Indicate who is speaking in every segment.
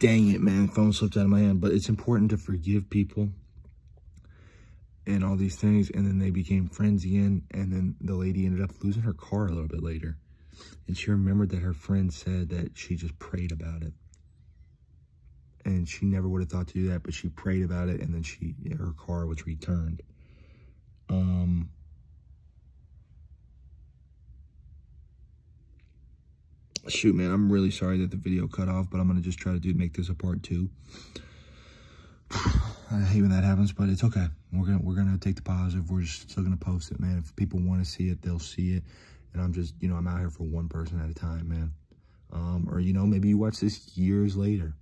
Speaker 1: Dang it, man. Phone slipped out of my hand. But it's important to forgive people and all these things. And then they became friends again. And then the lady ended up losing her car a little bit later. And she remembered that her friend said that she just prayed about it. And she never would have thought to do that, but she prayed about it, and then her car was returned. Shoot, man, I'm really sorry that the video cut off, but I'm going to just try to make this a part 2. I hate when that happens, but it's okay. We're gonna take the positive. We're just still going to post it, man. If people want to see it, they'll see it. And I'm just, I'm out here for one person at a time, man. Or, maybe you watch this years later.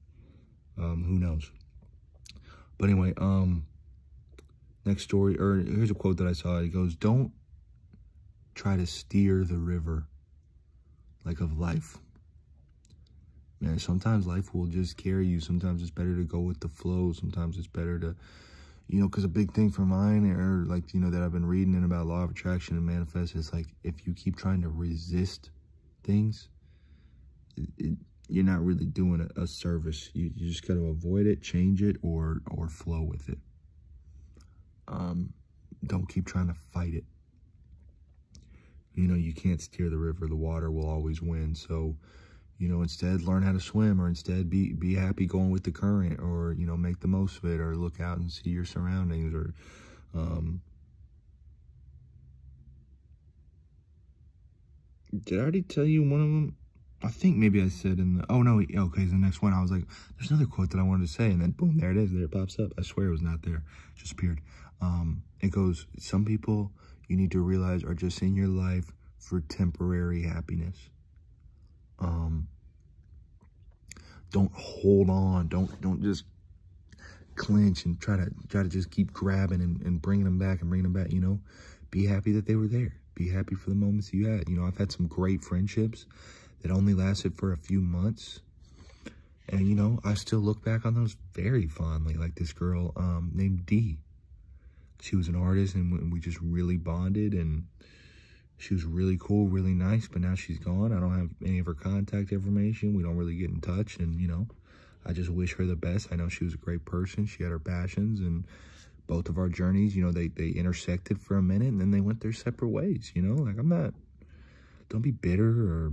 Speaker 1: Who knows? But anyway, next story, or here's a quote that I saw. It goes, "Don't try to steer the river of life." Man, sometimes life will just carry you. Sometimes it's better to go with the flow. Sometimes it's better to, because a big thing for mine, or that I've been reading in about law of attraction and manifest, is if you keep trying to resist things, you're not really doing a service. You just got to avoid it, change it, or flow with it. Don't keep trying to fight it. You can't steer the river. The water will always win. So, instead learn how to swim, or instead be happy going with the current, or, make the most of it, or look out and see your surroundings, or, did I already tell you one of them? I think maybe I said oh no, okay, the next one, I was like, there's another quote that I wanted to say, and then boom, there it is, there it pops up. I swear it was not there, it just appeared. It goes, some people you need to realize are just in your life for temporary happiness. Don't hold on, don't just clinch and try to just keep grabbing and bringing them back, be happy that they were there. Be happy for the moments you had. I've had some great friendships that only lasted for a few months. And, I still look back on those very fondly. Like this girl named Dee. She was an artist, and we just really bonded, and she was really cool, really nice, but now she's gone. I don't have any of her contact information. We don't really get in touch, and, I just wish her the best. I know she was a great person. She had her passions, and both of our journeys, they intersected for a minute, and then they went their separate ways, don't be bitter or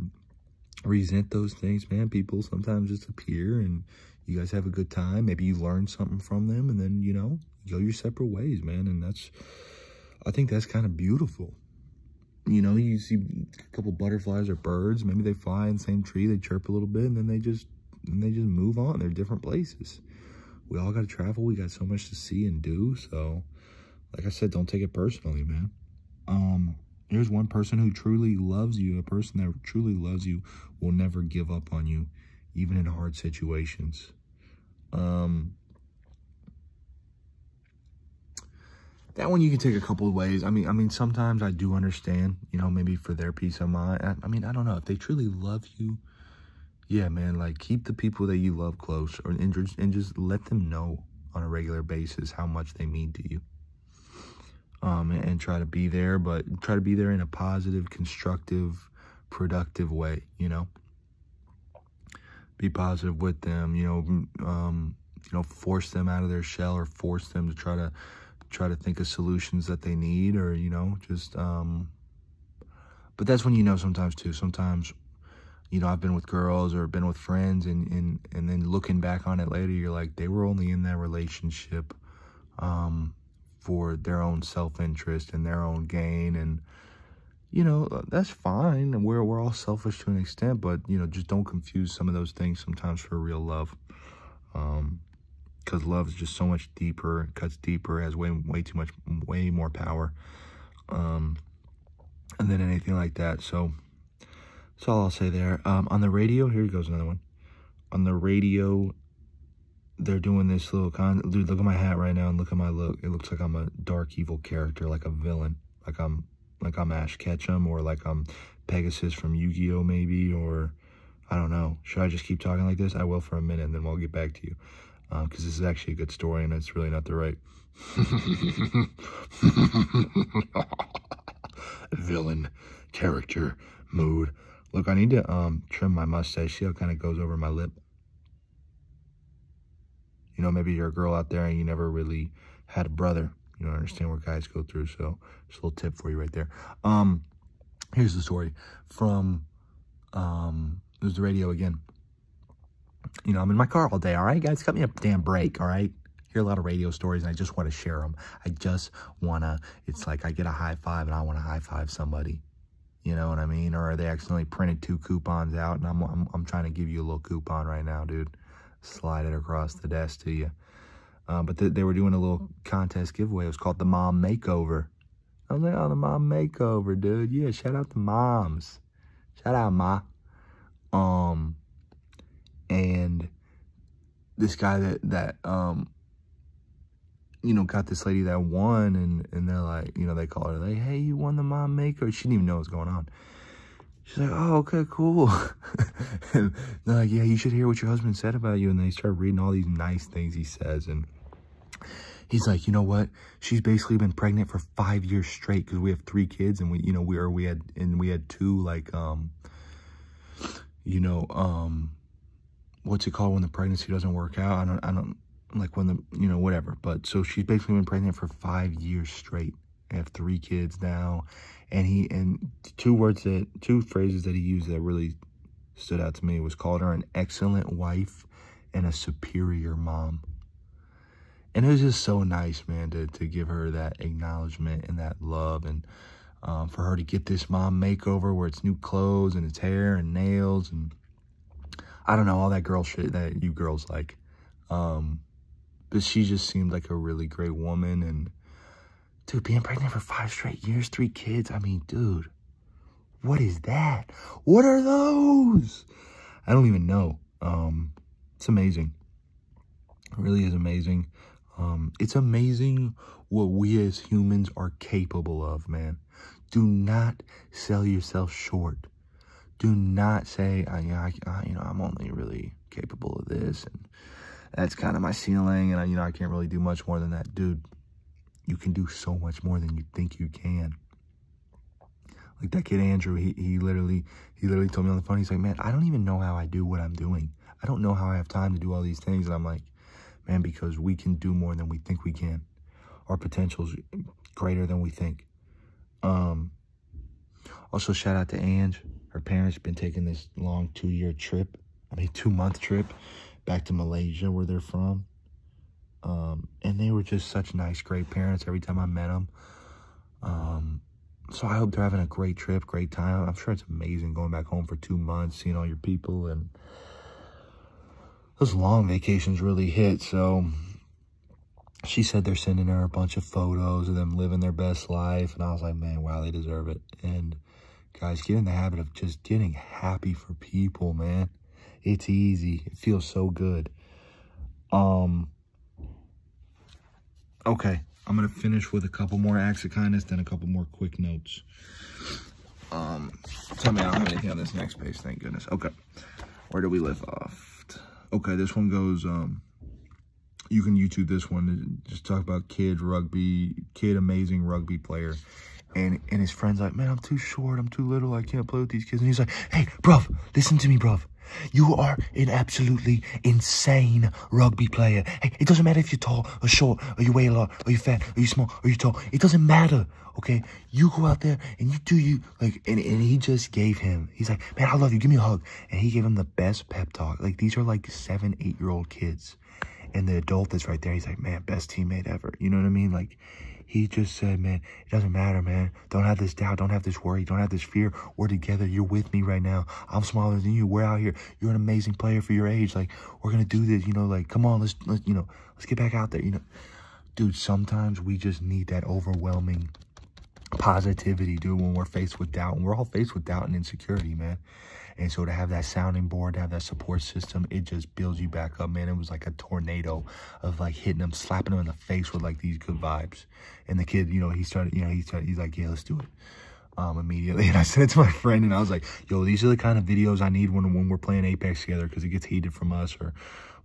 Speaker 1: resent those things, man. People sometimes just appear, and you guys have a good time. Maybe you learn something from them, and then, you go your separate ways, man. And I think that's kind of beautiful. You see a couple butterflies or birds, maybe they fly in the same tree, they chirp a little bit, and then they just move on. They're different places. We all got to travel. We got so much to see and do. So, like I said, don't take it personally, man. Here's one person who truly loves you. A person that truly loves you will never give up on you, even in hard situations. That one you can take a couple of ways. I mean, sometimes I do understand, maybe for their peace of mind. I don't know. If they truly love you, yeah, man, keep the people that you love close, and just let them know on a regular basis how much they mean to you. And try to be there, but try to be there in a positive, constructive, productive way, Be positive with them, force them out of their shell, or force them to try to think of solutions that they need, or, but that's when, sometimes too. Sometimes, I've been with girls or been with friends, and then looking back on it later, you're like, they were only in that relationship, for their own self-interest and their own gain, and that's fine. We're all selfish to an extent, but just don't confuse some of those things sometimes for real love, because love is just so much deeper, it cuts deeper, has way more power than anything like that. So that's all I'll say there. On the radio, here goes another one. On the radio, they're doing this little dude, look at my hat right now and look at my look. It looks like I'm a dark, evil character, like a villain. Like I'm Ash Ketchum, or like I'm Pegasus from Yu-Gi-Oh! Maybe, or I don't know. Should I just keep talking like this? I will for a minute, and then we'll get back to you. Because this is actually a good story, and it's really not the right villain character mood. Look, I need to trim my mustache. See how it kind of goes over my lip? You know, maybe you're a girl out there and you never really had a brother. You don't understand what guys go through. So just a little tip for you right there. Here's the story from, there's the radio again. You know, I'm in my car all day, all right, guys? Cut me a damn break, all right? Hear a lot of radio stories, and I just want to share them. I just want to, it's like I get a high five, and I want to high five somebody. You know what I mean? Or they accidentally printed 2 coupons out, and I'm trying to give you a little coupon right now, dude. Slide it across the desk to you. But they were doing a little contest giveaway. It was called the Mom Makeover. I was like, oh, the Mom Makeover, dude. Yeah, shout out to moms. Shout out, Ma. And this guy that you know, got this lady that won, and they're like, you know, they call her, like, hey, you won the Mom Makeover. She didn't even know what was going on. She's like, oh, okay, cool. And they're like, yeah, you should hear what your husband said about you. And they start reading all these nice things he says, and he's like, you know what? She's basically been pregnant for 5 years straight because we have 3 kids, and we had 2, like, you know, what's it called when the pregnancy doesn't work out? I don't like when the, you know, whatever. But so she's basically been pregnant for 5 years straight. I have 3 kids now, and 2 phrases that he used that really stood out to me was called her an excellent wife and a superior mom. And it was just so nice, man, to give her that acknowledgement and that love, and for her to get this mom makeover where it's new clothes and it's hair and nails and I don't know, all that girl shit that you girls like. But she just seemed like a really great woman. And dude, being pregnant for 5 straight years, 3 kids. I mean, dude, what is that? What are those? I don't even know. It's amazing. It really is amazing. It's amazing what we as humans are capable of, man. Do not sell yourself short. Do not say, you know, I'm only really capable of this, and that's kind of my ceiling, and you know, I can't really do much more than that. Dude, you can do so much more than you think you can. Like that kid Andrew, he literally told me on the phone, he's like, man, I don't even know how I do what I'm doing. I don't know how I have time to do all these things. And I'm like, man, because we can do more than we think we can. Our potential's greater than we think. Also, shout out to Ange. Her parents been taking this long 2-month trip back to Malaysia, where they're from. And they were just such nice, great parents every time I met them. So I hope they're having a great trip, great time. I'm sure it's amazing going back home for 2 months, seeing all your people, and those long vacations really hit. So she said they're sending her a bunch of photos of them living their best life. And I was like, man, wow, they deserve it. And guys, get in the habit of just getting happy for people, man. It's easy. It feels so good. Okay, I'm going to finish with a couple more acts of kindness, then a couple more quick notes. Tell me I don't have anything on this next page, thank goodness. Okay, where do we live off? Okay, this one goes, you can YouTube this one. Just talk about kid amazing rugby player. And his friend's like, man, I'm too short, I'm too little, I can't play with these kids. And he's like, hey, bruv, listen to me, bruv. You are an absolutely insane rugby player. Hey, it doesn't matter if you're tall or short, or you weigh a lot, or you're fat, or you're small, or you're tall. It doesn't matter, okay? You go out there and you do you, like, and he just gave him, he's like, man, I love you, give me a hug. And he gave him the best pep talk. Like, these are like 7, 8-year-old kids. And the adult that's right there, he's like, man, best teammate ever. You know what I mean? Like, he just said, man, it doesn't matter, man. Don't have this doubt. Don't have this worry. Don't have this fear. We're together. You're with me right now. I'm smaller than you. We're out here. You're an amazing player for your age. Like, we're going to do this, you know, like, come on, let's get back out there, you know. Dude, sometimes we just need that overwhelming positivity, dude, when we're faced with doubt. And we're all faced with doubt and insecurity, man. And so to have that sounding board, to have that support system, it just builds you back up, man. It was like a tornado of like hitting him, slapping him in the face with like these good vibes. And the kid, you know, he's like, yeah, let's do it. Immediately. And I sent it to my friend and I was like, yo, these are the kind of videos I need when we're playing Apex together, because it gets heated from us or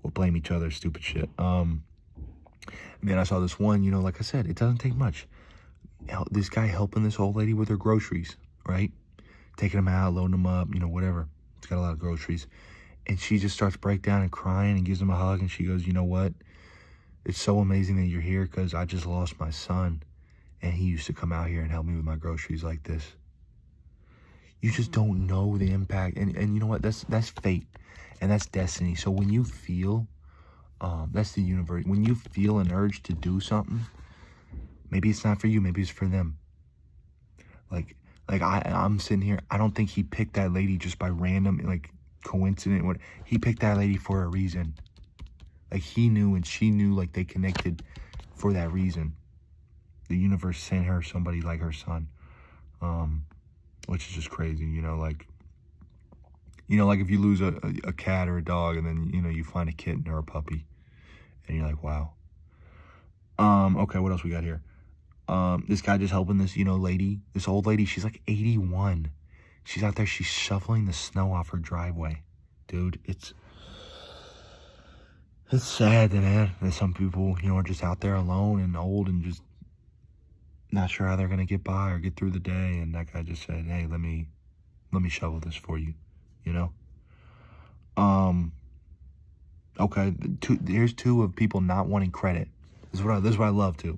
Speaker 1: we'll blame each other, stupid shit. Man, I saw this one, you know, like I said, it doesn't take much. This guy helping this old lady with her groceries, right? Taking them out, loading them up, you know, whatever. It's got a lot of groceries. And she just starts break down and crying and gives him a hug. And she goes, you know what? It's so amazing that you're here because I just lost my son. And he used to come out here and help me with my groceries like this. You just don't know the impact. And you know what? That's fate. And that's destiny. So when you feel, that's the universe. When you feel an urge to do something, maybe it's not for you. Maybe it's for them. Like I'm sitting here. I don't think he picked that lady just by random, like, coincidence. He picked that lady for a reason. Like, he knew and she knew, like, they connected for that reason. The universe sent her somebody like her son, which is just crazy, you know, like if you lose a cat or a dog and then, you know, you find a kitten or a puppy and you're like, wow. Okay, what else we got here? This guy just helping this, you know, lady, this old lady, she's like 81. She's out there, she's shoveling the snow off her driveway. Dude, it's sad, man, that some people, you know, are just out there alone and old and just not sure how they're going to get by or get through the day. And that guy just said, hey, let me shovel this for you, you know? Okay, here's two of people not wanting credit. This is what I love, too.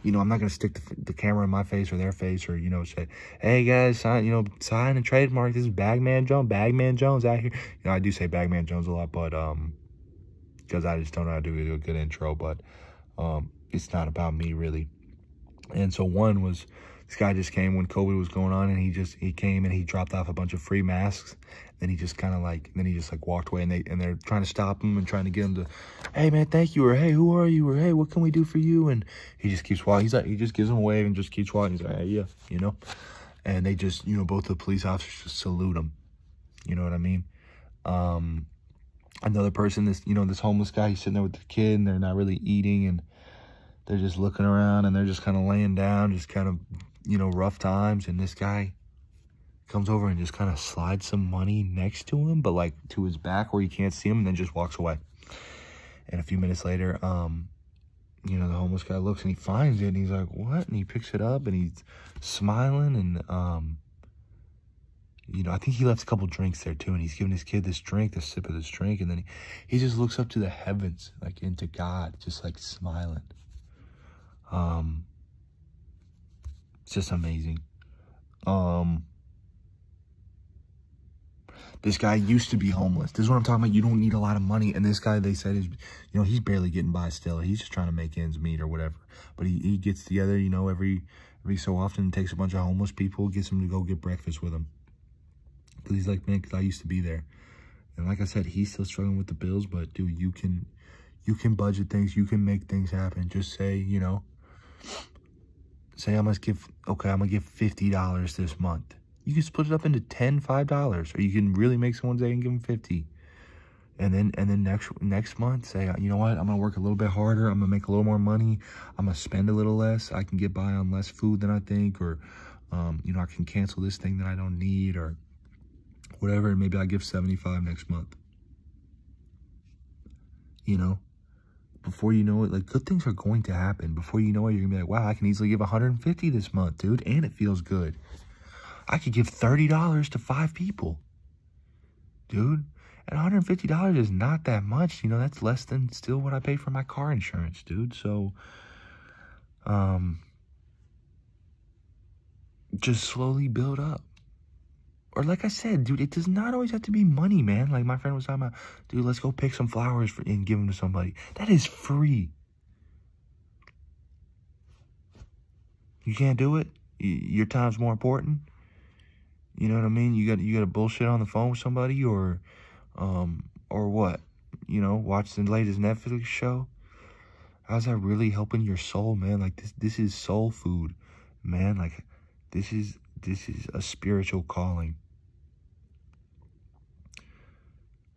Speaker 1: You know, I'm not going to stick the camera in my face or their face or, you know, say, hey, guys, sign and trademark. This is Bagman Jones out here. You know, I do say Bagman Jones a lot, but, because I just don't know how to do a good intro, but, it's not about me, really. And so one was, this guy just came when COVID was going on, and he came and he dropped off a bunch of free masks. Then he just kind of like, walked away, and they're trying to stop him and trying to get him to, hey man, thank you, or hey, who are you, or hey, what can we do for you? And he just keeps walking. He's like, he just gives him a wave and just keeps walking. He's like, hey, yeah, you know. And they just, you know, both the police officers just salute him. You know what I mean? Another person, this homeless guy, he's sitting there with the kid, and they're not really eating, and they're just looking around, and they're just kind of laying down, just kind of, you know, rough times. And this guy comes over and just kind of slides some money next to him, but like to his back where you can't see him, and then just walks away. And a few minutes later, you know, the homeless guy looks and he finds it, and he's like, what? And he picks it up, and he's smiling, and, you know, I think he left a couple drinks there too, and he's giving his kid this sip of this drink, and then he just looks up to the heavens, like into God, just like smiling. It's just amazing. This guy used to be homeless. This is what I'm talking about. You don't need a lot of money. And this guy, they said, is, you know, he's barely getting by still. He's just trying to make ends meet or whatever. But he gets together, you know, every so often, takes a bunch of homeless people, gets them to go get breakfast with him. Because he's like, man, because I used to be there. And like I said, he's still struggling with the bills. But, dude, you can budget things. You can make things happen. Just say, you know, say I'm going to give $50 this month. You can split it up into $5, or you can really make someone's day and give them 50. And then next month, say, you know what, I'm gonna work a little bit harder. I'm gonna make a little more money. I'm gonna spend a little less. I can get by on less food than I think, or you know, I can cancel this thing that I don't need, or whatever. And maybe I give 75 next month. You know, before you know it, like, good things are going to happen. Before you know it, you're gonna be like, wow, I can easily give 150 this month, dude, and it feels good. I could give $30 to 5 people, dude. And $150 is not that much. You know, that's less than still what I pay for my car insurance, dude. So, just slowly build up. Or like I said, dude, it does not always have to be money, man. Like my friend was talking about, dude, let's go pick some flowers and give them to somebody. That is free. You can't do it? Your time's more important? You know what I mean? You got to bullshit on the phone with somebody, or what? You know, watch the latest Netflix show. How's that really helping your soul, man? Like this is soul food, man. Like this is a spiritual calling.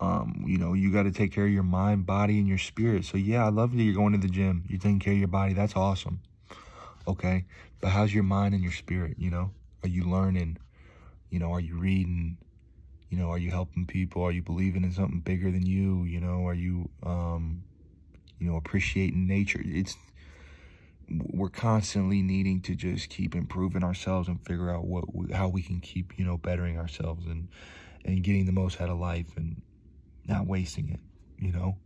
Speaker 1: You know, you got to take care of your mind, body, and your spirit. So yeah, I love that you're going to the gym. You're taking care of your body. That's awesome. Okay, but how's your mind and your spirit? You know, are you learning? You know, are you reading? You know, are you helping people? Are you believing in something bigger than you? You know, are you, you know, appreciating nature? We're constantly needing to just keep improving ourselves and figure out how we can keep, you know, bettering ourselves and getting the most out of life. And not wasting it, you know?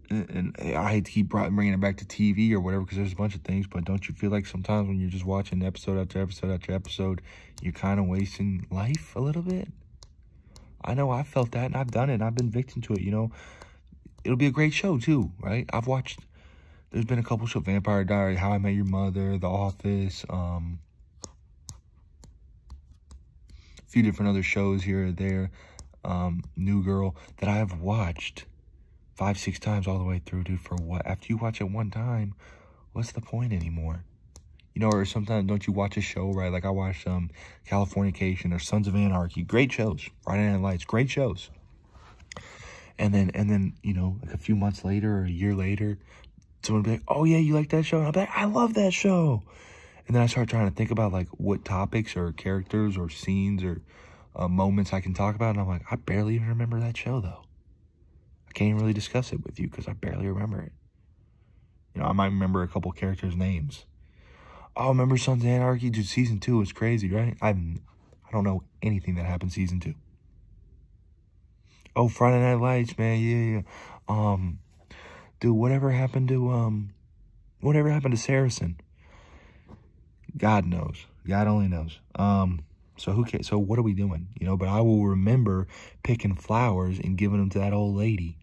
Speaker 1: And I hate to keep bringing it back to TV or whatever, because there's a bunch of things, but don't you feel like sometimes when you're just watching episode after episode after episode, you're kind of wasting life a little bit? I know I felt that, and I've done it, and I've been victim to it, you know? It'll be a great show, too, right? There's been a couple shows, Vampire Diaries, How I Met Your Mother, The Office, a few different other shows here or there, New Girl, that I have watched 5, 6 times all the way through, dude. For what? After you watch it one time, what's the point anymore? You know, or sometimes don't you watch a show, right? Like I watched Californication or Sons of Anarchy. Great shows. Friday Night Lights. Great shows. And then, you know, like a few months later or a year later, someone will be like, oh yeah, you like that show? And I'll be like, I love that show. And then I start trying to think about like what topics or characters or scenes or moments I can talk about. And I'm like, I barely even remember that show though. Can't even really discuss it with you because I barely remember it. You know, I might remember a couple characters' names. Oh, remember Sons of Anarchy? Dude, season 2 was crazy, right? I don't know anything that happened season 2. Oh, Friday Night Lights, man, yeah. Dude, whatever happened to Saracen? God knows. God only knows. So who cares? So what are we doing? You know, but I will remember picking flowers and giving them to that old lady.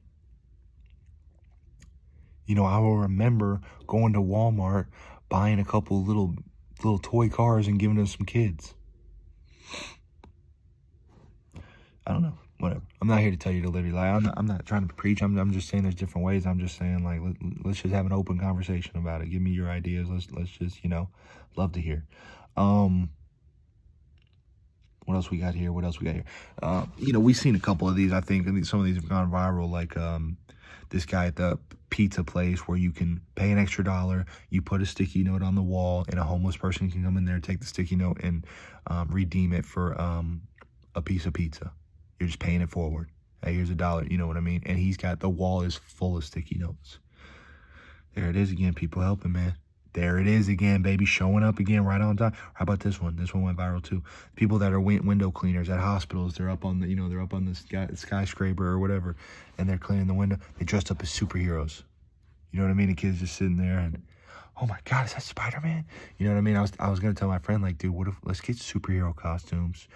Speaker 1: You know, I will remember going to Walmart, buying a couple little toy cars and giving them to some kids. I don't know. Whatever. I'm not here to tell you to live your life. I'm not trying to preach. I'm just saying there's different ways. I'm just saying, like, let's just have an open conversation about it. Give me your ideas. Let's just, you know, love to hear. What else we got here? You know, we've seen a couple of these, I think some of these have gone viral, like this guy at the pizza place where you can pay an extra $1, you put a sticky note on the wall, and a homeless person can come in there, take the sticky note, and redeem it for a piece of pizza. You're just paying it forward. Hey, here's $1, you know what I mean? And he's got, the wall is full of sticky notes. There it is again, people helping, man. There it is again, baby, showing up again right on time. How about this one? This one went viral too. People that are window cleaners at hospitals, they're up on the, you know, they're up on the skyscraper or whatever, and they're cleaning the window. They dressed up as superheroes. You know what I mean? The kid's just sitting there and, oh my God, is that Spider-Man? You know what I mean? I was gonna tell my friend, like, dude, let's get superhero costumes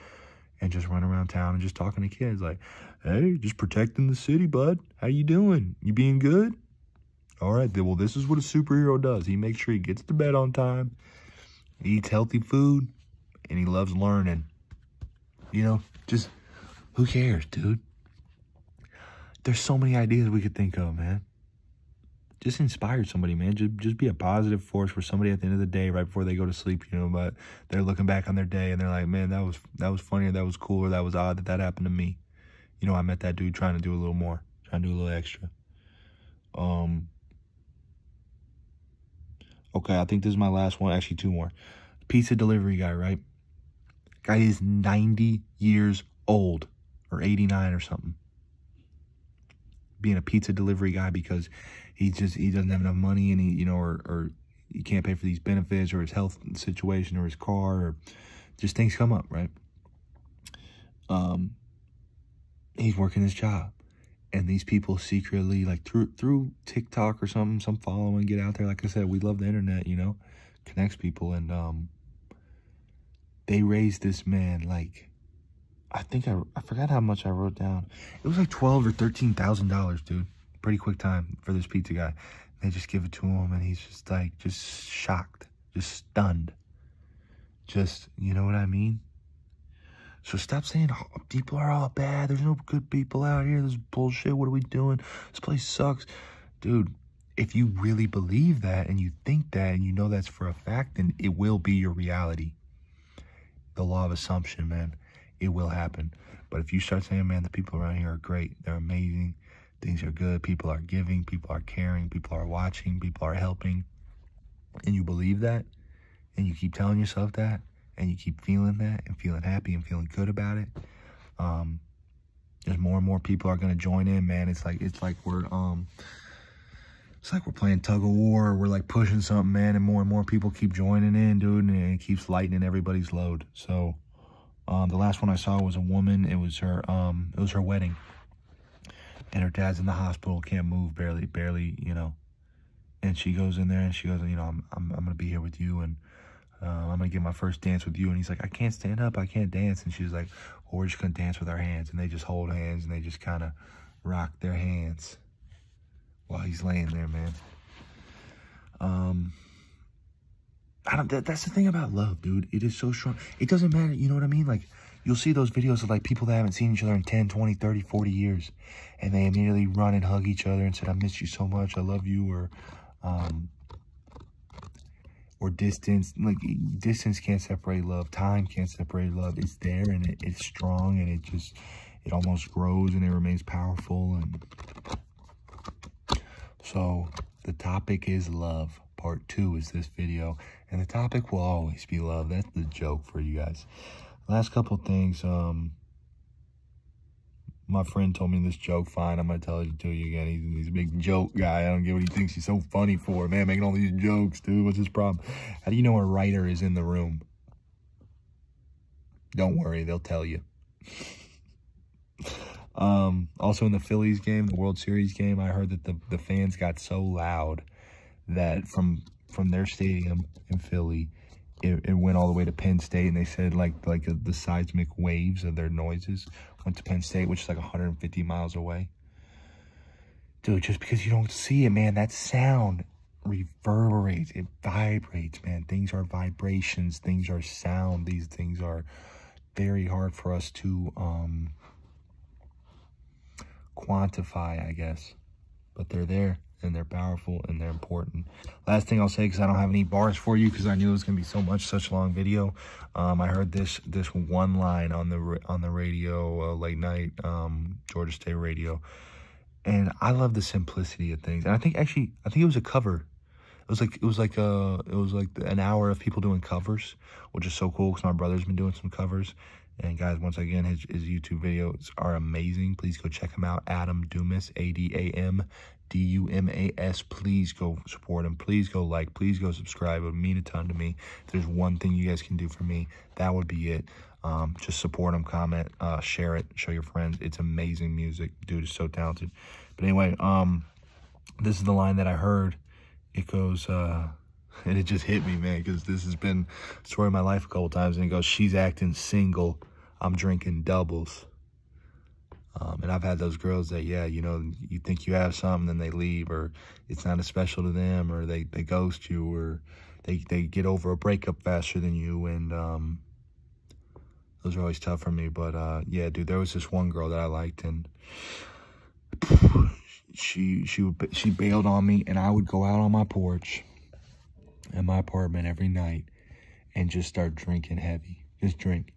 Speaker 1: and just run around town and just talking to kids, like, hey, just protecting the city, bud. How you doing? You being good? All right, well, this is what a superhero does. He makes sure he gets to bed on time, he eats healthy food, and he loves learning. You know, just, who cares, dude? There's so many ideas we could think of, man. Just inspire somebody, man. Just be a positive force for somebody at the end of the day, right before they go to sleep, you know, but they're looking back on their day and they're like, man, that was funny, or that was cool, or that was odd that happened to me. You know, I met that dude trying to do a little more, trying to do a little extra. Okay, I think this is my last one. Actually, 2 more. Pizza delivery guy, right? Guy is 90 years old, or 89 or something. Being a pizza delivery guy because he doesn't have enough money, and he, you know, or he can't pay for these benefits, or his health situation, or his car, or just things come up, right? He's working his job. And these people secretly, like through TikTok or something, some following, get out there. Like I said, we love the internet, you know, connects people. And they raised this man, like, I think I forgot how much I wrote down. It was like $12,000 or $13,000, dude. Pretty quick time for this pizza guy. They just give it to him, and he's just like, just shocked, just stunned. Just, you know what I mean? So stop saying, oh, people are all bad. There's no good people out here. This is bullshit. What are we doing? This place sucks. Dude, if you really believe that and you think that and you know that's for a fact, then it will be your reality. The law of assumption, man. It will happen. But if you start saying, man, the people around here are great. They're amazing. Things are good. People are giving. People are caring. People are watching. People are helping. And you believe that, and you keep telling yourself that, and you keep feeling that and feeling happy and feeling good about it, there's more and more people are gonna join in, man. It's like we're playing tug of war. We're like pushing something, man, and more people keep joining in, dude, and it keeps lightening everybody's load. So the last one I saw was a woman. It was her wedding. and her dad's in the hospital, can't move, barely, you know. And she goes in there and she goes, you know, I'm gonna be here with you, and I'm gonna get my first dance with you. And he's like, I can't stand up, I can't dance. And she's like, well, we're just gonna dance with our hands. And they just hold hands and they just kind of rock their hands while he's laying there, man. That's the thing about love, dude. It is so strong. It doesn't matter, you know what I mean? Like, you'll see those videos of, like, people that haven't seen each other in 10, 20, 30, 40 years. And they immediately run and hug each other and said, I miss you so much, I love you, or distance. Like, distance can't separate love. Time can't separate love. It's there, and it's strong, and it almost grows, and it remains powerful. And so the topic is love. Part 2 is this video, and the topic will always be love. That's the joke for you guys. Last couple things. My friend told me this joke. Fine, I'm gonna tell it to you again. He's a big joke guy. I don't get what he thinks he's so funny for, man. Making all these jokes, dude. What's his problem? How do you know a writer is in the room? Don't worry, they'll tell you. Also in the Phillies game, the World Series game, I heard that the fans got so loud that from their stadium in Philly, it went all the way to Penn State, and they said like the seismic waves of their noises went to Penn State, which is like 150 miles away. Dude, just because you don't see it, man, that sound reverberates, it vibrates, man. Things are vibrations, things are sound. These things are very hard for us to quantify, I guess, but they're there. And they're powerful, and they're important. Last thing I'll say, because I don't have any bars for you, because I knew it was gonna be such a long video. I heard this one line on the radio, late night, Georgia State radio, and I love the simplicity of things. And I think it was a cover. It was like an hour of people doing covers, which is so cool because my brother's been doing some covers. And guys, once again, his YouTube videos are amazing. Please go check him out. Adam Dumas, ADAMDUMAS. Please go support him. Please go like. Please go subscribe. It would mean a ton to me. If there's one thing you guys can do for me, that would be it. Just support him, comment, share it, show your friends. It's amazing music. Dude is so talented. But anyway, this is the line that I heard. It goes, and it just hit me, man, because this has been the story of my life a couple times. And it goes, she's acting single, I'm drinking doubles. And I've had those girls that, yeah, you know, you think you have something, then they leave, or it's not as special to them, or they ghost you, or they get over a breakup faster than you. And those are always tough for me. But yeah, dude, there was this one girl that I liked, and she bailed on me, and I would go out on my porch in my apartment every night and just start drinking heavy. Just drink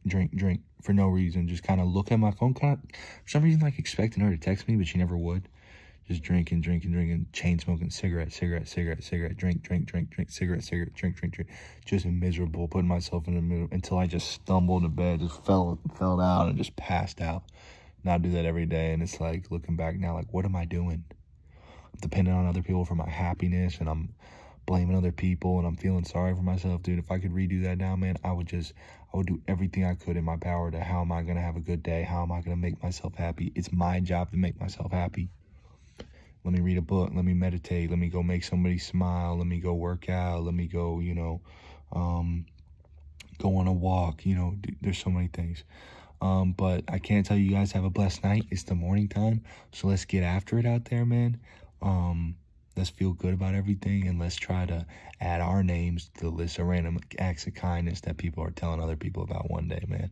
Speaker 1: for no reason. Just kind of look at my phone, for some reason, like expecting her to text me, but she never would. Just drinking, chain smoking, cigarette, drink, cigarette, drink. Just miserable, putting myself in the middle until I just stumbled to bed, just fell out and just passed out. And I do that every day, and it's like, looking back now, like, what am I doing? I'm depending on other people for my happiness, and I'm blaming other people, and I'm feeling sorry for myself, dude. If I could redo that now, man, I would do everything I could in my power to, how am I going to have a good day? How am I going to make myself happy? It's my job to make myself happy. Let me read a book. Let me meditate. Let me go make somebody smile. Let me go work out. Let me go, you know, go on a walk. You know, there's so many things. But I can't tell you guys have a blessed night. It's the morning time. So let's get after it out there, man. Let's feel good about everything, and let's try to add our names to the list of random acts of kindness that people are telling other people about one day, man.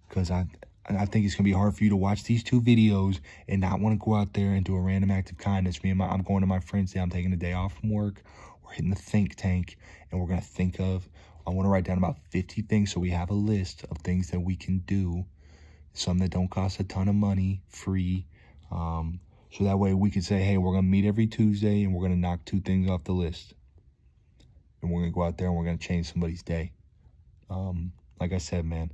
Speaker 1: Because I think it's going to be hard for you to watch these two videos and not want to go out there and do a random act of kindness. I'm going to my friends today. I'm taking a day off from work. We're hitting the think tank, and we're going to I want to write down about 50 things so we have a list of things that we can do. Some that don't cost a ton of money, free. So that way we can say, hey, we're going to meet every Tuesday, and we're going to knock 2 things off the list. And we're going to go out there, and we're going to change somebody's day. Like I said, man,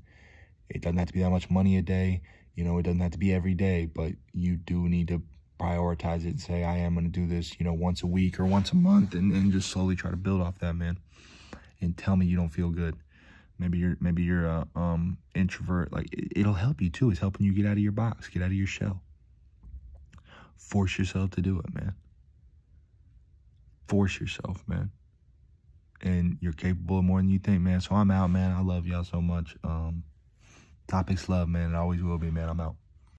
Speaker 1: it doesn't have to be that much money a day. You know, it doesn't have to be every day, but you do need to prioritize it and say, I am going to do this, you know, once a week or once a month, and just slowly try to build off that, man. And tell me you don't feel good. Maybe you're a introvert. Like, it'll help you too. It's helping you get out of your box, get out of your shell. Force yourself to do it, man. Force yourself, man. And you're capable of more than you think, man. So I'm out, man. I love y'all so much. Topics love, man. It always will be, man. I'm out.